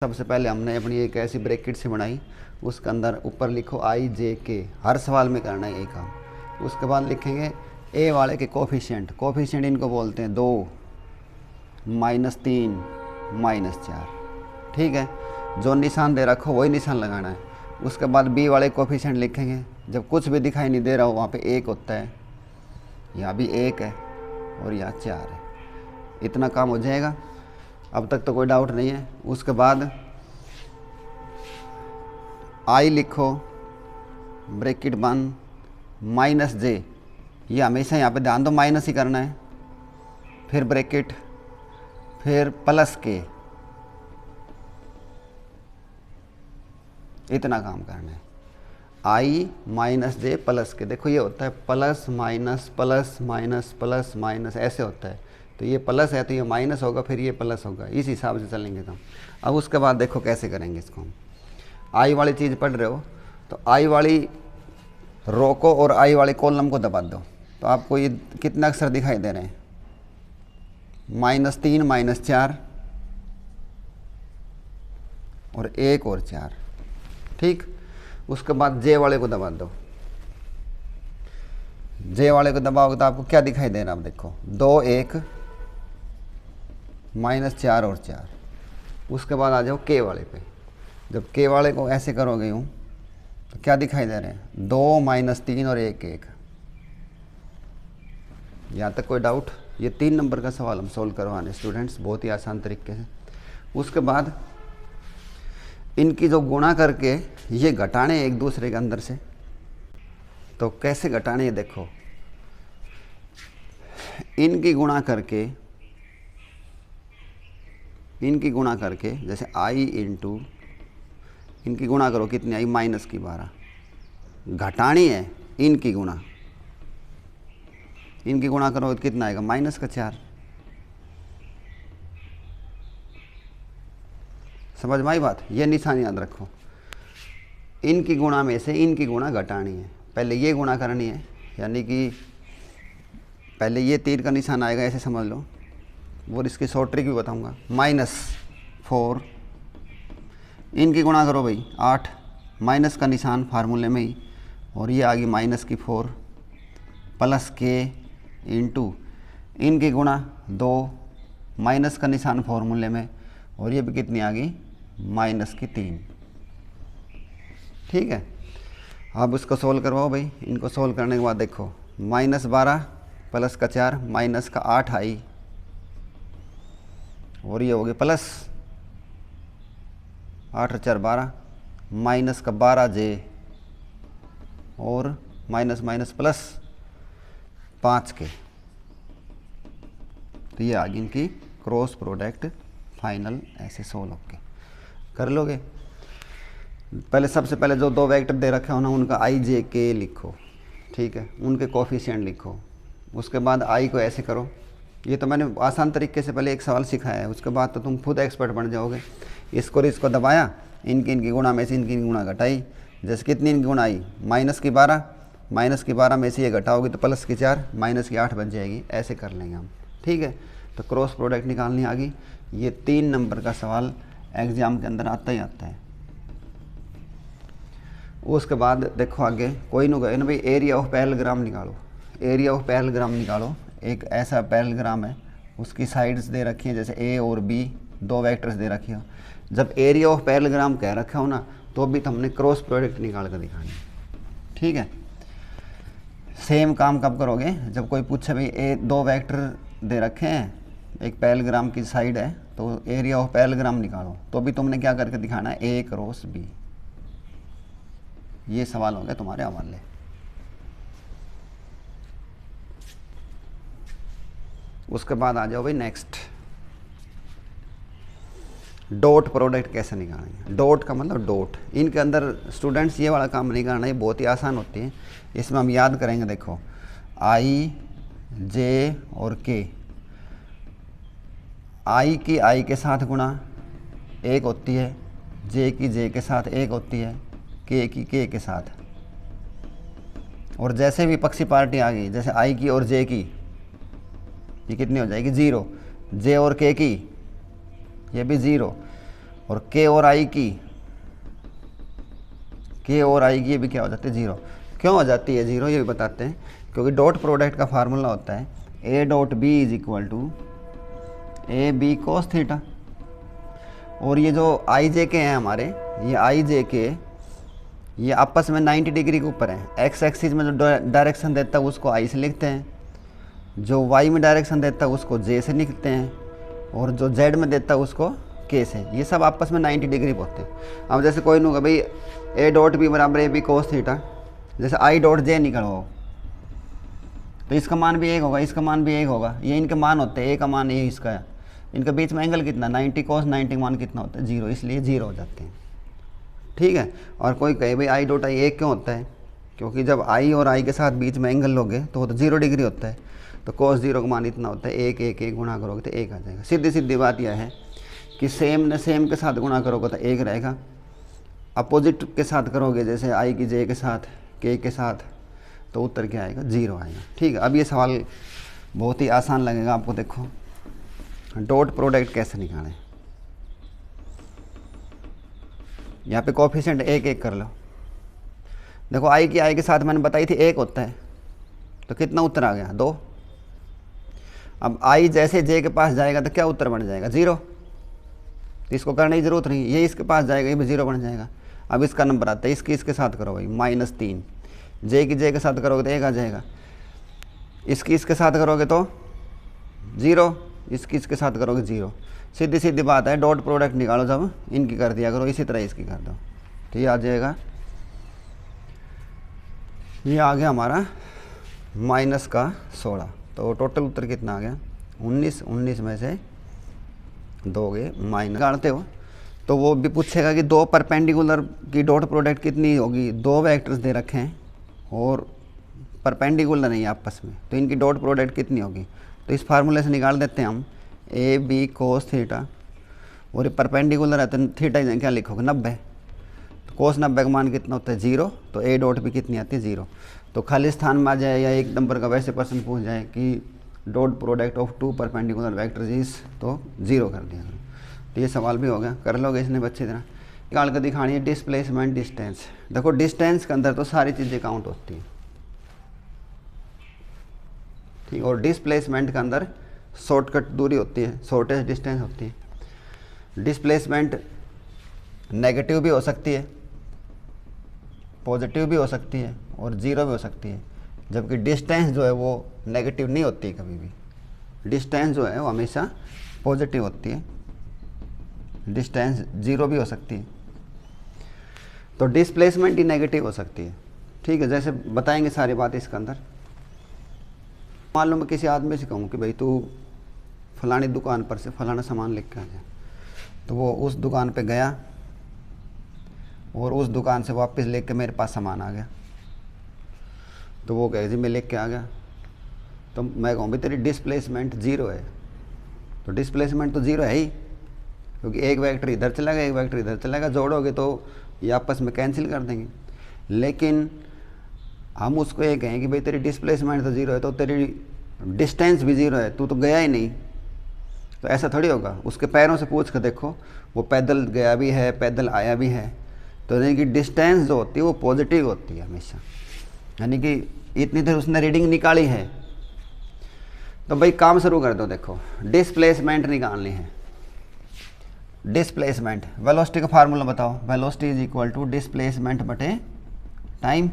सबसे पहले हमने अपनी एक ऐसी ब्रैकेट से बनाई, उसके अंदर ऊपर लिखो आई जे के, हर सवाल में करना है एक काम। उसके बाद लिखेंगे ए वाले के कोफिशिएंट। कोफिशिएंट इनको बोलते हैं 2, -3, -4। ठीक है, जो निशान दे रखो वही निशान लगाना है। उसके बाद बी वाले कोफिशिएंट लिखेंगे, जब कुछ भी दिखाई नहीं दे रहा हो वहाँ पे 1 होता है, यहाँ भी 1 है और यहाँ 4 है। इतना काम हो जाएगा, अब तक तो कोई डाउट नहीं है। उसके बाद आई लिखो, ब्रैकेट बंद, -j, ये हमेशा यहाँ पे ध्यान दो माइनस ही करना है। फिर ब्रैकेट, फिर +k, इतना काम करना है। i -j +k, देखो ये होता है plus minus plus minus plus minus, ऐसे होता है। तो ये प्लस है तो ये माइनस होगा, फिर ये प्लस होगा, इस हिसाब से चलेंगे हम। अब उसके बाद देखो कैसे करेंगे इसको हम। आई वाली चीज़ पढ़ रहे हो तो आई वाली रो को और आई वाले कॉलम को दबा दो, तो आपको ये कितने अक्षर दिखाई दे रहे हैं? -3, -4 और 1 और 4। ठीक, उसके बाद जे वाले को दबा दो। जे वाले को दबाओगे तो आपको क्या दिखाई दे रहा है? अब देखो 2, 1, -4 और 4। उसके बाद आ जाओ के वाले पे। जब के वाले को ऐसे करोगे यूँ तो क्या दिखाई दे रहे हैं? 2, -3 और 1, 1। यहाँ तक कोई डाउट? ये 3 नंबर का सवाल हम सोल्व करवाने स्टूडेंट्स, बहुत ही आसान तरीके से। उसके बाद इनकी जो गुणा करके ये घटाने एक दूसरे के अंदर से, तो कैसे घटाने ये देखो। इनकी गुणा करके जैसे i इंटू इनकी गुणा करो, कितनी आई? -12। घटानी है इनकी गुणा, इनकी गुणा करो तो कितना आएगा? -4। समझ में आई बात? ये निशान याद रखो, इनकी गुणा में से इनकी गुणा घटानी है। पहले ये गुणा करनी है, यानी कि पहले ये तीर का निशान आएगा, ऐसे समझ लो। और इसकी शॉर्ट ट्रिक भी बताऊंगा। -4, इनकी गुणा करो भाई 8, माइनस का निशान फार्मूले में ही, और ये आ गई -4 +k इंटू इनकी गुणा 2, माइनस का निशान फार्मूले में, और ये भी कितनी आ गई? -3। ठीक है, अब इसको सोल्व करवाओ भाई। इनको सोल्व करने के बाद देखो, -12 +4 -8 आई, और ये हो गए +8 और 4 12 -12j, और माइनस माइनस प्लस 5k। तो ये आ गई इनकी क्रॉस प्रोडक्ट फाइनल। ऐसे सोल्व कर लोगे। पहले सबसे पहले जो 2 वेक्टर दे रखे हो ना, उनका i j k लिखो। ठीक है, उनके कोफिशिएंट लिखो। उसके बाद i को ऐसे करो। ये तो मैंने आसान तरीके से पहले एक सवाल सिखाया है, उसके बाद तो तुम खुद एक्सपर्ट बन जाओगे। इसको दबाया, इनकी गुणा में से इनकी गुणा घटाई। जैसे कितनी इनकी गुणा आई? -12, -12 में से ये घटाओगे तो +4, -8 बन जाएगी। ऐसे कर लेंगे हम। ठीक है, तो क्रॉस प्रोडक्ट निकालनी आ गई। ये 3 नंबर का सवाल एग्जाम के अंदर आता ही आता है। उसके बाद देखो आगे, कोई न गए ना भाई, एरिया ऑफ पैरेलग्राम निकालो। एरिया ऑफ पैरेलग्राम निकालो। एक ऐसा पैरेलग्राम है, उसकी साइड्स दे रखी हैं, जैसे ए और बी 2 वेक्टर्स दे रखी हो। जब एरिया ऑफ पैरेलग्राम कह रखा हो ना, तो भी तो हमने क्रॉस प्रोडक्ट निकाल कर दिखानी है। ठीक है, सेम काम कब करोगे? जब कोई पूछे भाई 2 वेक्टर दे रखे हैं, एक पैरेलग्राम की साइड है, तो एरिया ऑफ पैरेलग्राम निकालो, तो भी तुमने क्या करके दिखाना है? ए क्रॉस बी। ये सवाल हो गया तुम्हारे हवाले। उसके बाद आ जाओ भाई नेक्स्ट, डॉट प्रोडक्ट कैसे निकालेंगे। डॉट का मतलब डॉट। इनके अंदर स्टूडेंट्स ये वाला काम नहीं करना, ये बहुत ही आसान होती है। इसमें हम याद करेंगे, देखो i j और k। i की i के साथ गुणा 1 होती है, j की j के साथ 1 होती है, k की k के साथ। और जैसे भी पक्षी पार्टी आ गई, जैसे i की और j की, ये कितनी हो जाएगी? 0। जे और के की ये भी 0, और के और आई की ये भी क्या हो जाती है, जीरो। क्यों हो जाती है जीरो ये भी बताते हैं, क्योंकि डॉट प्रोडक्ट का फार्मूला होता है A dot B is equal to A B cos theta. और ये जो आई जे के हैं हमारे, ये आई जे के ये आपस में 90 डिग्री के ऊपर है। एक्स एक्सिस में जो डायरेक्शन देता है उसको आई से लिखते हैं, जो वाई में डायरेक्शन देता है उसको जे से लिखते हैं, और जो जेड में देता है उसको के से। ये सब आपस में 90 डिग्री पे होते हैं। अब जैसे कोई नहीं होगा भाई ए डॉट बी बराबर ए बी कोस थीटा, जैसे आई डॉट जे निकल हो तो इसका मान भी एक होगा, इसका मान भी एक होगा। ये इनके मान होते हैं, ए का मान ए इसका है। इनके बीच में एंगल कितना 90 कोस 90 मान कितना होता है, जीरो, इसलिए जीरो हो जाते हैं। ठीक है। और कोई कहे भाई आई डॉट आई एक क्यों होता है, क्योंकि जब आई और आई के साथ बीच में एंगल लोगे तो वो तो 0 डिग्री होता है, तो कोस जीरो का मान इतना होता है, एक एक एक गुणा करोगे तो एक आ जाएगा। सीधी सीधी बात यह है कि सेम ने सेम के साथ गुणा करोगे तो एक रहेगा, अपोजिट के साथ करोगे जैसे आई की जे के साथ के साथ तो उत्तर क्या आएगा, जीरो आएगा। ठीक है। अब ये सवाल बहुत ही आसान लगेगा आपको। देखो डॉट प्रोडक्ट कैसे निकालें, यहाँ पे कोफिशिएंट एक एक कर लो। देखो आई की आई के साथ मैंने बताई थी एक होता है, तो कितना उत्तर आ गया, 2। अब आई जैसे जे के पास जाएगा तो क्या उत्तर बन जाएगा, 0। तो इसको करने की जरूरत नहीं, ये इसके पास जाएगा ये भी 0 बन जाएगा। अब इसका नंबर आता है, इसके साथ करो भाई -3, जे की जे के साथ करोगे तो 1 आ जाएगा, इसके साथ करोगे तो 0, इसके साथ करोगे 0। सीधी सीधी बात है, डॉट प्रोडक्ट निकालो जब इनकी कर दिया करो, इसी तरह इसकी कर दो तो ये आ जाएगा, ये आ गया हमारा -16। तो टोटल उत्तर कितना आ गया, 19 में से 2 गए माइनस। गाड़ते हो तो वो भी पूछेगा कि 2 परपेंडिकुलर की डॉट प्रोडक्ट कितनी होगी। 2 वेक्टर्स दे रखे हैं और परपेंडिकुलर नहीं आपस में, तो इनकी डॉट प्रोडक्ट कितनी होगी। तो इस फार्मूले से निकाल देते हैं हम ए बी कोस थीटा, और ये परपेंडिकुलर है तो थीटा क्या लिखोगे 90, तो कोस 90 का मान कितना होता है, 0। तो ए डॉट भी कितनी आती है, 0। तो खाली स्थान में आ जाए या एक नंबर का वैसे प्रश्न पूछ जाए कि dot product of 2 perpendicular vectors is, तो 0 कर दिया। तो ये सवाल भी हो गया, कर लोगे इसने अच्छी तरह। निकाल कर दिखानी है डिस्प्लेसमेंट डिस्टेंस। देखो डिस्टेंस के अंदर तो सारी चीज़ें काउंट होती हैं, ठीक। और डिस्प्लेसमेंट के अंदर शॉर्टकट दूरी होती है, शॉर्टेस्ट डिस्टेंस होती है। डिस्प्लेसमेंट नेगेटिव भी हो सकती है, पॉजिटिव भी हो सकती है और 0 भी हो सकती है, जबकि डिस्टेंस जो है वो नेगेटिव नहीं होती है कभी भी। डिस्टेंस जो है वो हमेशा पॉजिटिव होती है, डिस्टेंस 0 भी हो सकती है। तो डिस्प्लेसमेंट ही नेगेटिव हो सकती है, ठीक है। जैसे बताएंगे सारी बात इसके अंदर। मान लो मैं किसी आदमी से कहूँ कि भाई तू फलानी दुकान पर से फलाना सामान लेके आ जा, तो वो उस दुकान पे गया और उस दुकान से वापस लेके मेरे पास सामान आ गया, तो वो कहे जी मैं लेके आ गया, तो मैं कहूँ भाई तेरी डिस्प्लेसमेंट 0 है। तो डिस्प्लेसमेंट तो 0 है ही, क्योंकि एक वेक्टर इधर चला गया एक वेक्टर इधर चला गया, जोड़ोगे तो ये आपस में कैंसिल कर देंगे। लेकिन हम उसको ये कहें कि भाई तेरी डिस्प्लेसमेंट तो 0 है, तो तेरी डिस्टेंस भी 0 है, तू तो गया ही नहीं। तो ऐसा थोड़ी होगा, उसके पैरों से पूछ कर देखो, वो पैदल गया भी है पैदल आया भी है। तो यानी कि डिस्टेंस जो होती है वो पॉजिटिव होती है हमेशा, यानी कि इतनी देर उसने रीडिंग निकाली है। तो भाई काम शुरू कर दो। देखो डिस्प्लेसमेंट निकालनी है। डिस्प्लेसमेंट वेलोसिटी का फार्मूला बताओ। Velocity is equal to displacement बटे टाइम।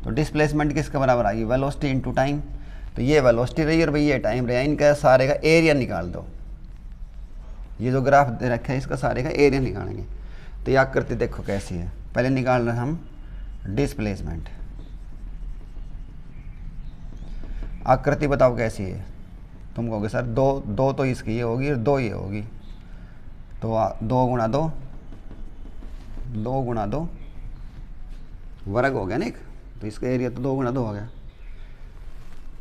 तो डिस्प्लेसमेंट किसके बराबर आएगी, वेलोसिटी इंटू टाइम। तो ये वेलोसिटी रही और भाई ये टाइम रहा, इनका सारे का एरिया निकाल दो। ये जो ग्राफ दे रखा है इसका सारे का एरिया निकालेंगे। तो ये आकृति देखो कैसी है। पहले निकाल रहे हम डिस्प्लेसमेंट। आकृति बताओ कैसी है। तुम कहोगे सर दो तो इसकी ये होगी और 2 ये होगी, तो 2 गुणा 2 2 गुणा 2 वर्ग हो गया ना एक, तो इसका एरिया तो 2 गुणा 2 हो गया।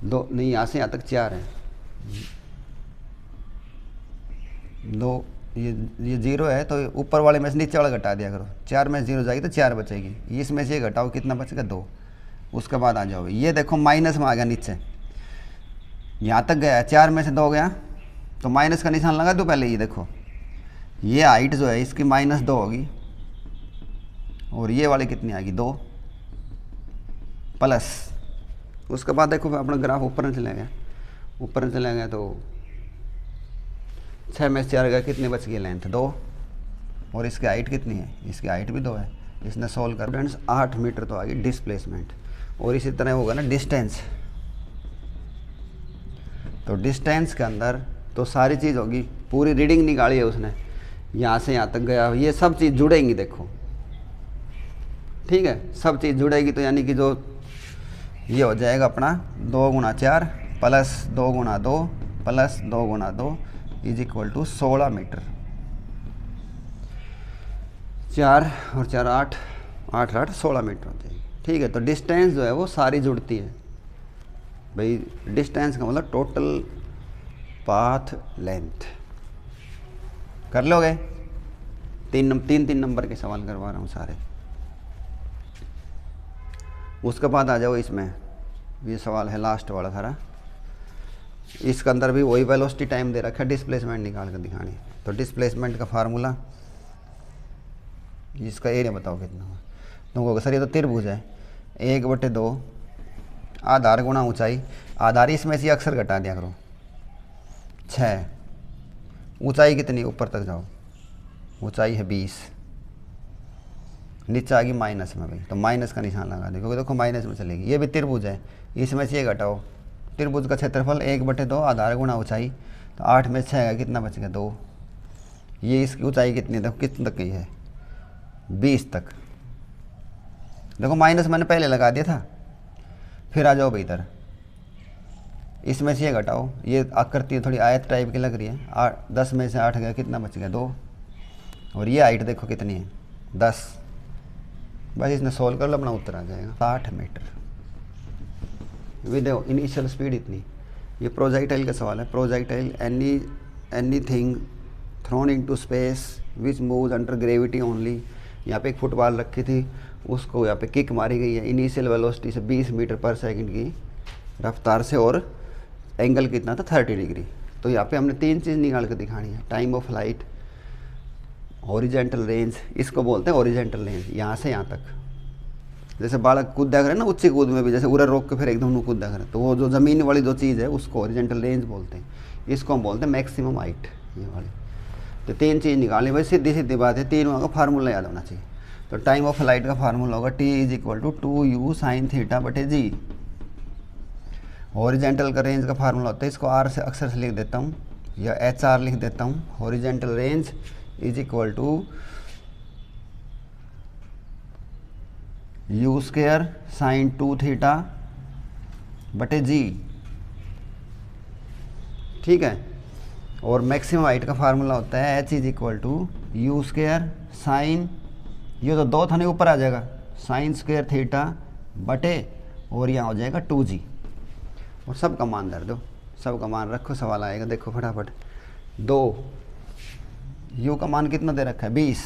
2 नहीं, यहाँ से यहाँ तक 4 है। 2 ये 0 है, तो ऊपर वाले में से नीचे वाला घटा दिया करो। 4 में 0 जाएगी तो 4 बचेगी। इसमें से ये घटाओ, कितना बचेगा 2। उसके बाद आ जाओ, ये देखो माइनस में आ गया नीचे, यहाँ तक गया। 4 में से 2 गया तो माइनस का निशान लगा दो पहले। ये देखो ये हाइट जो है इसकी -2 होगी और ये वाली कितनी आएगी 2 प्लस। उसके बाद देखो अपना ग्राफ ऊपर चले गया, ऊपर चले गए तो 6 में से 4 गया, कितनी बच गई लेंथ 2 और इसकी हाइट कितनी है, इसकी हाइट भी 2 है। इसने सोल्व कर फ्रेंड्स 8 मीटर तो आ गई डिस्प्लेसमेंट। और इसी तरह होगा ना डिस्टेंस, तो डिस्टेंस के अंदर तो सारी चीज़ होगी, पूरी रीडिंग निकाली है उसने, यहाँ से यहाँ तक गया, ये सब चीज़ जुड़ेंगी देखो, ठीक है, सब चीज़ जुड़ेगी। तो यानी कि जो ये हो जाएगा अपना 2 × 4 plus 2 × 2 plus 2 × 2 is equal to 16 metre. 4 और 4 8, 8 8 16 मीटर हो जाएगी, ठीक है। तो डिस्टेंस जो है वो सारी जुड़ती है भाई, डिस्टेंस का मतलब टोटल पाथ लेंथ। कर लोगे? 3 नंबर के सवाल करवा रहा हूँ सारे। उसके बाद आ जाओ इसमें, ये सवाल है लास्ट वाला सारा, इसके अंदर भी वही वेलोसिटी टाइम दे रखा है, डिस्प्लेसमेंट निकाल कर दिखानी। तो डिस्प्लेसमेंट का फार्मूला, इसका एरिया बताओ कितना हुआ। तुमको सर ये तो त्रिभुज है, 1/2 आधार गुणा ऊंचाई, आधार इसमें से अक्सर घटा दिया करो, 6, ऊंचाई कितनी, ऊपर तक जाओ, ऊंचाई है 20, नीचे आ गई माइनस में भाई, तो माइनस का निशान लगा दे, क्योंकि देखो माइनस में चलेगी। ये भी त्रिभुज है, इसमें से ये घटाओ, त्रिभुज का क्षेत्रफल 1/2 आधार गुणा ऊंचाई, तो 8 में 6 है, कितना बच गया 2। ये इसकी ऊंचाई कितनी, देखो कितने तक गई है 20 तक, देखो माइनस मैंने पहले लगा दिया था। फिर आ जाओ भाई इधर, इसमें से ये घटाओ, ये आकृति थोड़ी आयत टाइप की लग रही है, 10 में से 8 गया, कितना बच गया 2। और ये हाइट देखो कितनी है 10, बस इसने सोल्व कर लो, अपना उत्तर आ जाएगा 60 मीटर। विद इनिशियल स्पीड इतनी। ये प्रोजेक्टाइल का सवाल है, projectile anything throne into space which moves under gravity only. यहाँ पे एक फुटबॉल रखी थी, उसको यहाँ पे किक मारी गई है इनिशियल वेलोसिटी से 20 मीटर पर सेकंड की रफ्तार से, और एंगल कितना था 30 डिग्री। तो यहाँ पे हमने 3 चीज़ निकाल कर दिखानी है, time of flight, horizontal range, इसको बोलते हैं हॉरिजेंटल रेंज, यहाँ से यहाँ तक। जैसे बालक कूदा करे ना ऊंची कूद में भी, जैसे उधर रोक के फिर एकदम कूदा करे, तो वो जो ज़मीन वाली जो चीज़ है उसको हॉरिजेंटल रेंज बोलते हैं। इसको हम बोलते हैं मैक्सिमम हाइट, ये वाली। तो 3 चीज़ निकालनी भाई, सीधी सीधी बात है, तीनों का फार्मूला याद होना चाहिए। तो टाइम ऑफ फ्लाइट का फार्मूला होगा T = 2u sin θ/g। Horizontal का रेंज का फार्मूला होता है, इसको R से अक्सर से लिख देता हूँ या HR लिख देता हूँ। Horizontal range = u² sin 2θ/g, ठीक है। और मैक्सिमम हाइट का फार्मूला होता है H = u² sin, ये तो 2 था नहीं, ऊपर आ जाएगा sin² θ/, और यहाँ हो जाएगा 2g। और सब का मान धर दो, सब का मान रखो, सवाल आएगा देखो फटाफट। 2 u का मान कितना दे रखा है 20,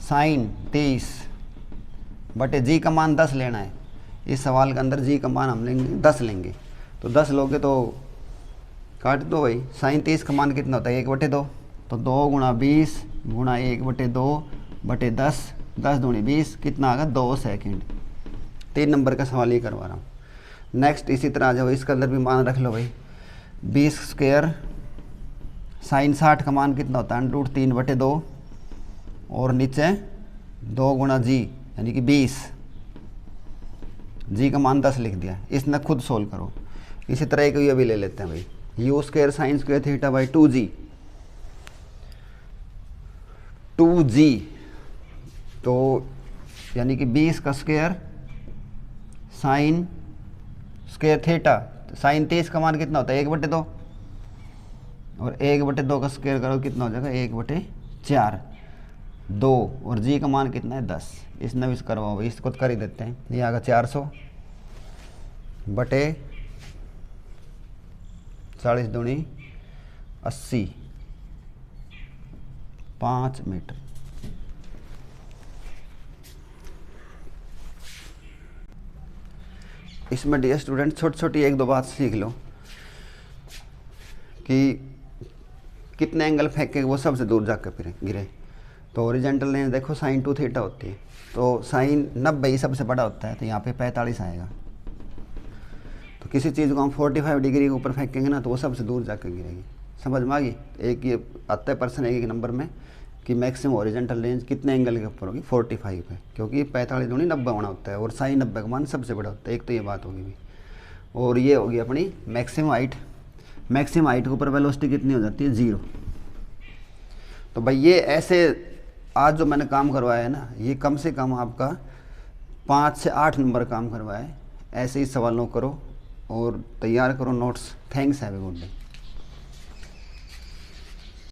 साइन 30/, g का मान 10 लेना है। इस सवाल के अंदर g का मान हम लेंगे 10 लेंगे, तो 10 लोगे तो काट दो भाई। साइन 30 का मान कितना होता है 1/2, तो 2 × 20 × 1/2/10, 10 दूनी 20, कितना आ गया 2 सेकंड। 3 नंबर का सवाल ये करवा रहा हूँ। नेक्स्ट इसी तरह आ जाओ, इसके अंदर भी मान रख लो भाई, 20² साइन 60 का मान कितना होता है √3/2, और नीचे 2 × g यानी कि 20, g का मान 10 लिख दिया, इसने खुद सोल्व करो। इसी तरह एक ये भी ले लेते हैं भाई, u² sin² θ/2g, 2g, तो यानी कि 20 का स्क्वायर साइन² थीटा, साइन 30 का मान कितना होता है 1/2, और 1/2 का स्क्वायर करो कितना हो जाएगा 1/4, 2, और जी का मान कितना है 10। इसने भी करवाओ भाई, इसको तो कर ही देते हैं। ये आएगा 400/40 दूनी 80, 5 मीटर। इसमें डियर स्टूडेंट छोटी छोटी 1-2 बात सीख लो कि कितने एंगल फेंके वो सबसे दूर जाकर फिर गिरे। तो ओरिजेंटल रेंज देखो साइन 2 थीटा होती है, तो साइन 90 ही सबसे बड़ा होता है, तो यहाँ पे 45 आएगा। तो किसी चीज़ को हम 45 डिग्री के ऊपर फेंकेंगे ना तो वो सबसे दूर जाकर गिरेगी। समझ में आ गई। एक ये आता है पर्सन एक नंबर में कि मैक्सिमम ओरिजेंटल रेंज कितने एंगल के ऊपर होगी, 45 है, क्योंकि 45 दूनी 90 होना होता है और साइन 90 का मान सबसे बड़ा होता है। एक तो ये बात होगी भी। और ये होगी अपनी मैक्सिमम हाइट। मैक्सिमम हाइट के ऊपर वेलोसिटी कितनी हो जाती है, 0। तो भाई ये ऐसे आज जो मैंने काम करवाया है ना, ये कम से कम आपका 5 से 8 नंबर काम करवाया है। ऐसे ही सवालों करो और तैयार करो notes. Thanks, have a good day.